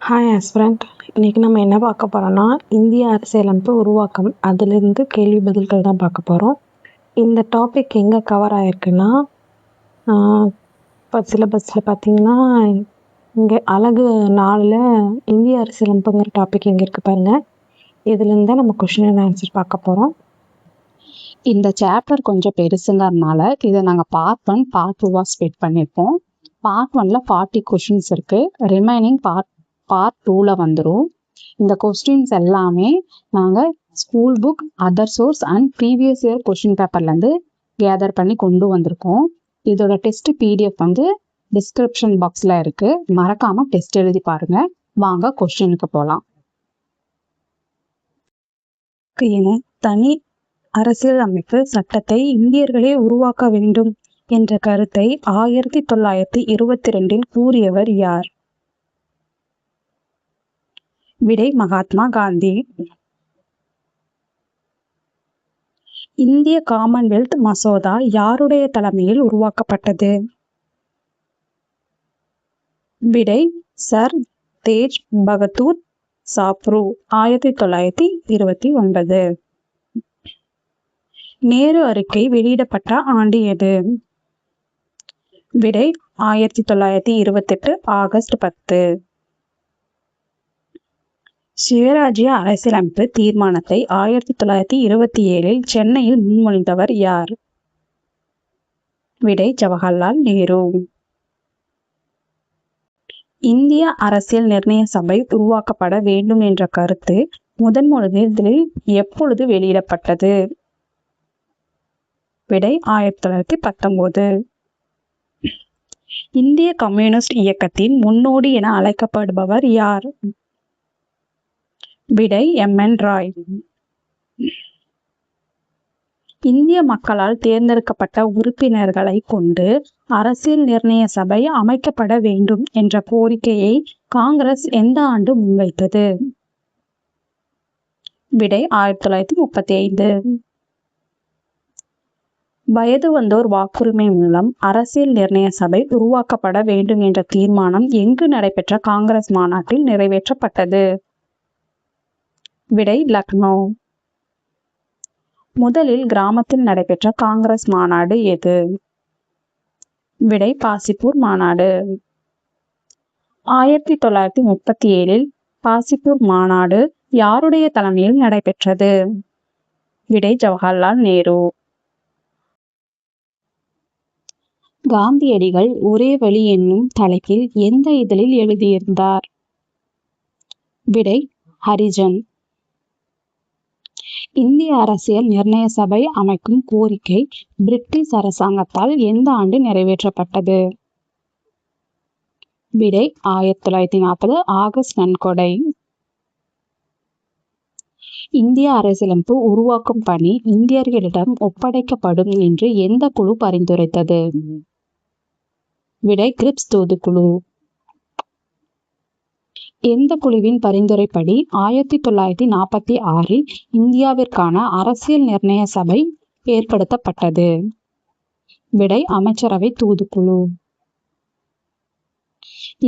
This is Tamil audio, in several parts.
Hi aspirant. இன்றைக்கி நம்ம என்ன பார்க்க போகிறோன்னா, இந்திய அரசியலமைப்பு உருவாக்கம், அதிலிருந்து கேள்வி பதில்கள் தான் பார்க்க போகிறோம். இந்த டாபிக் எங்கே கவர் ஆகிருக்குன்னா, இப்போ சிலபஸில் பார்த்திங்கன்னா, இங்கே அழகு 4ல் இந்திய அரசியலமைப்புங்கிற டாபிக் எங்கே இருக்குது பாருங்கள். இதுலேருந்து தான் நம்ம கொஷின் அண்ட் ஆன்சர் பார்க்க போகிறோம். இந்த சாப்டர் கொஞ்சம் பெருசுங்கிறதுனால இதை நாங்கள் பார்ட் 1 பார்ட் 2 ஸ்ப்ளிட் பண்ணியிருப்போம். பார்ட் 1ல் 40 கொஷின்ஸ் இருக்குது. ரிமைனிங் பார்ட் 2ல் வந்துடும். இந்த கொஸ்டின்ஸ் எல்லாமே நாங்கள் school book, other source and previous year question பேப்பர்லேருந்து கேதர் பண்ணி கொண்டு வந்திருக்கோம். இதோட டெஸ்ட் பிடிஎஃப் வந்து டிஸ்கிரிப்ஷன் பாக்ஸில் இருக்குது. மறக்காமல் டெஸ்ட் எழுதி பாருங்கள். வாங்க கொஸ்டினுக்கு போகலாம். தனி அரசியல் அமைப்பு சட்டத்தை இந்தியர்களே உருவாக்க வேண்டும் என்ற கருத்தை 1922 கூறியவர் யார்? விடை மகாத்மா காந்தி. இந்திய காமன்வெல்த் மசோதா யாருடைய தலைமையில் உருவாக்கப்பட்டது? விடை சர் தேஜ் பகதூர் சாப்ரு, 1929. நேரு அறிக்கை வெளியிடப்பட்ட ஆண்டு எது? விடை 1928 ஆகஸ்ட் 10. சுயராஜ்ய அரசியலமைப்பு தீர்மானத்தை 1927 சென்னையில் முன்மொழிந்தவர் யார்? விடை ஜவஹர்லால் நேரு. இந்திய அரசியல் நிர்ணய சபை உருவாக்கப்பட வேண்டும் என்ற கருத்து முதன்முதலில் எப்பொழுது வெளியிடப்பட்டது? விடை 1919. இந்திய கம்யூனிஸ்ட் இயக்கத்தின் முன்னோடி என அழைக்கப்படுபவர் யார்? விடை MN ராய். இந்திய மக்களால் தேர்ந்தெடுக்கப்பட்ட உறுப்பினர்களை கொண்டு அரசியல் நிர்ணய சபை அமைக்கப்பட வேண்டும் என்ற கோரிக்கையை காங்கிரஸ் எந்த ஆண்டு முன்வைத்தது? விடை 1935. வயது வந்தோர் வாக்குரிமை மூலம் அரசியல் நிர்ணய சபை உருவாக்கப்பட வேண்டும் என்ற தீர்மானம் எங்கு நடைபெற்ற காங்கிரஸ் மாநாட்டில் நிறைவேற்றப்பட்டது? விடை லக்னோ. முதலில் கிராமத்தில் நடைபெற்ற காங்கிரஸ் மாநாடு எது? விடை பாசிப்பூர் மாநாடு. 1937 பாசிப்பூர் மாநாடு யாருடைய தலைமையில் நடைபெற்றது? விடை ஜவஹர்லால் நேரு. காந்தியடிகள் ஒரே வழி என்னும் தலைப்பில் எந்த இதழில் எழுதியிருந்தார்? விடை ஹரிஜன். இந்திய அரசியல் நிர்ணய சபை அமைக்கும் கோரிக்கை பிரிட்டிஷ் அரசாங்கத்தால் எந்த ஆண்டு நிறைவேற்றப்பட்டது? விடை 1940 ஆகஸ்ட் நன்கொடை. இந்திய அரசியலமைப்பு உருவாக்கும் பணி இந்தியர்களிடம் ஒப்படைக்கப்படும் என்று எந்த குழு பரிந்துரைத்தது? விடை கிரிப்ஸ் தூதுக்குழு. எந்த குழுவின் பரிந்துரைப்படி 1946 இந்தியாவிற்கான அரசியல் நிர்ணய சபை ஏற்படுத்தப்பட்டது? விடை அமைச்சரவை தூதுக்குழு.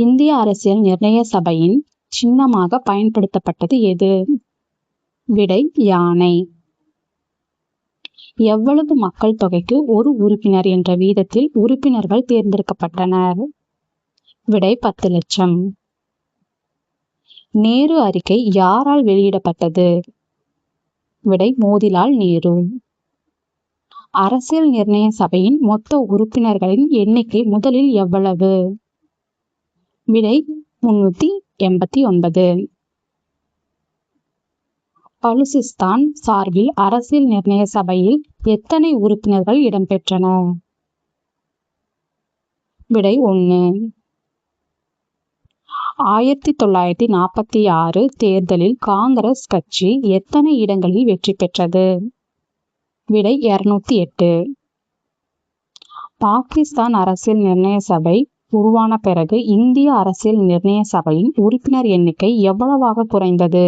இந்திய அரசியல் நிர்ணய சபையின் சின்னமாக பயன்படுத்தப்பட்டது எது? விடை யானை. எவ்வளவு மக்கள் தொகைக்கு ஒரு உறுப்பினர் என்ற வீதத்தில் உறுப்பினர்கள் தேர்ந்தெடுக்கப்பட்டனர்? விடை 10 லட்சம். நேரு அறிக்கை யாரால் வெளியிடப்பட்டது? விடை மோதிலால் நேரு. அரசியல் நிர்ணய சபையின் மொத்த உறுப்பினர்களின் எண்ணிக்கை முதலில் எவ்வளவு? விடை 389. பலுசிஸ்தான் சார்பில் அரசியல் நிர்ணய சபையில் எத்தனை உறுப்பினர்கள் இடம்பெற்றனர்? விடை 1. 1946 தேர்தலில் காங்கிரஸ் கட்சி எத்தனை இடங்களில் வெற்றி பெற்றது? விடை 208. பாகிஸ்தான் அரசியல் நிர்ணய சபை உருவான பிறகு இந்திய அரசியல் நிர்ணய சபையின் உறுப்பினர் எண்ணிக்கை எவ்வளவாக குறைந்தது?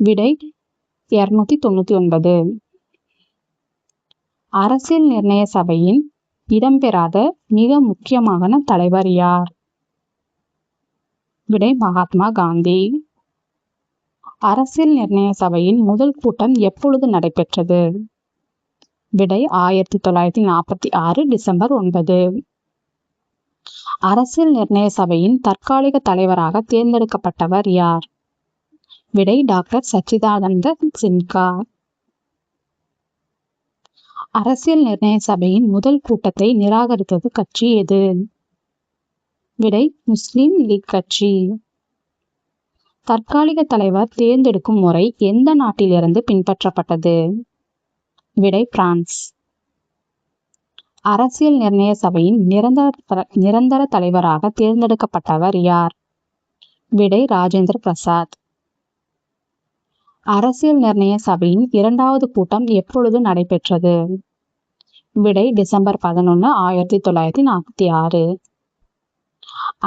விடை 299. அரசியல் நிர்ணய சபையின் இடம்பெறாத மிக முக்கியமான தலைவர் யார்? விடை மகாத்மா காந்தி. அரசியல் நிர்ணய சபையின் முதல் கூட்டம் எப்பொழுது நடைபெற்றது? விடை 1946 டிசம்பர் 9. அரசியல் நிர்ணய சபையின் தற்காலிக தலைவராக தேர்ந்தெடுக்கப்பட்டவர் யார்? விடை டாக்டர் சச்சிதானந்த சின்ஹா. அரசியல் நிர்ணய சபையின் முதல் கூட்டத்தை நிராகரித்தது கட்சி எது? விடை முஸ்லிம் லீக் கட்சி. தற்காலிக தலைவர் தேர்ந்தெடுக்கும் முறை எந்த நாட்டிலிருந்து பின்பற்றப்பட்டது? விடை பிரான்ஸ். அரசியல் நிர்ணய சபையின் நிரந்தர தலைவராக தேர்ந்தெடுக்கப்பட்டவர் யார்? விடை ராஜேந்திர பிரசாத். அரசியல் நிர்ணய சபையின் இரண்டாவது கூட்டம் எப்பொழுது நடைபெற்றது? விடை டிசம்பர் 11, 1946.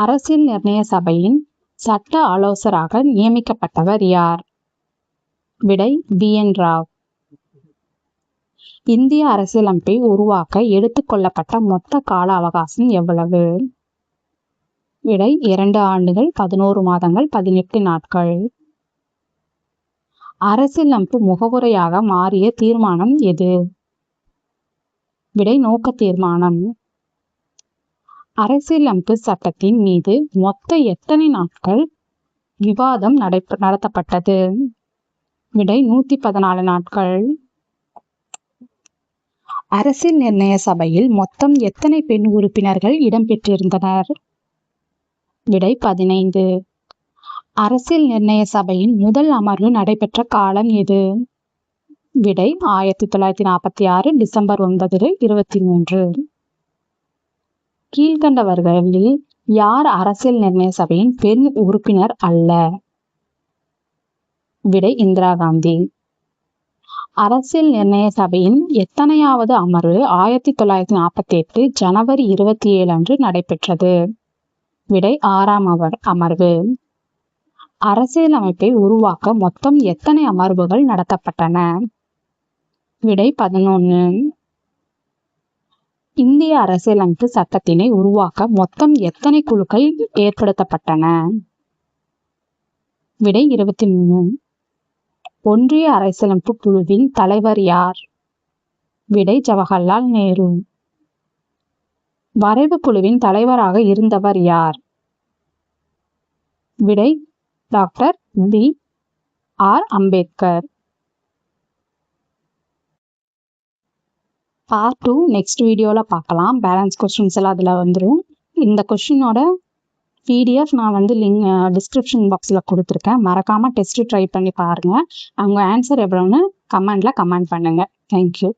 அரசியல் நிர்ணய சபையின் சட்ட ஆலோசகராக நியமிக்கப்பட்டவர் யார்? விடை BN ராவ். இந்திய அரசியலமைப்பை உருவாக்க எடுத்துக்கொள்ளப்பட்ட மொத்த கால அவகாசம் எவ்வளவு? விடை 2 ஆண்டுகள் 11 மாதங்கள் 18 நாட்கள். அரசியலமைப்பு முகவுரையாக மாறிய தீர்மானம் எது? விடை நோக்க தீர்மானம். அரசியலமைப்பு சட்டத்தின் மீது மொத்த எத்தனை நாட்கள் விவாதம் நடத்தப்பட்டது? விடை 114 நாட்கள். அரசியல் நிர்ணய சபையில் மொத்தம் எத்தனை பெண் உறுப்பினர்கள் இடம்பெற்றிருந்தனர்? விடை 15. அரசியல் நிர்ணய சபையின் முதல் அமர்வு நடைபெற்ற காலம் எது? விடை 1946 டிசம்பர் 9, 23. கீழ்கண்டவர்களில் யார் அரசியல் நிர்ணய சபையின் பெண் உறுப்பினர் அல்ல? விடை இந்திரா காந்தி. அரசியல் நிர்ணய சபையின் எத்தனையாவது அமர்வு 1948 ஜனவரி 27 அன்று நடைபெற்றது? விடை 6ஆம் அமர்வு. அரசியலமைப்பை உருவாக்க மொத்தம் எத்தனை அமர்வுகள் நடத்தப்பட்டன? விடை 11. இந்திய அரசியலமைப்பு சட்டத்தினை உருவாக்க மொத்தம் எத்தனை குழுக்கள் ஏற்படுத்தப்பட்டன? விடை 23. ஒன்றிய அரசியலமைப்பு குழுவின் தலைவர் யார்? விடை ஜவஹர்லால் நேரு. வரைவு குழுவின் தலைவராக இருந்தவர் யார்? விடை doctor BR Ambedkar. Part 2 next வீடியோவில் பார்க்கலாம். பேலன்ஸ் கொஸ்டின்ஸ் எல்லாம் அதில் வந்துடும். இந்த கொஸ்டினோட PDF நான் லிங்க் டிஸ்கிரிப்ஷன் பாக்ஸில் கொடுத்துருக்கேன். மறக்காமல் டெஸ்ட்டு ட்ரை பண்ணி பாருங்கள். அவங்க ஆன்சர் எவ்வளோன்னு கமெண்ட் பண்ணுங்கள். தேங்க்யூ.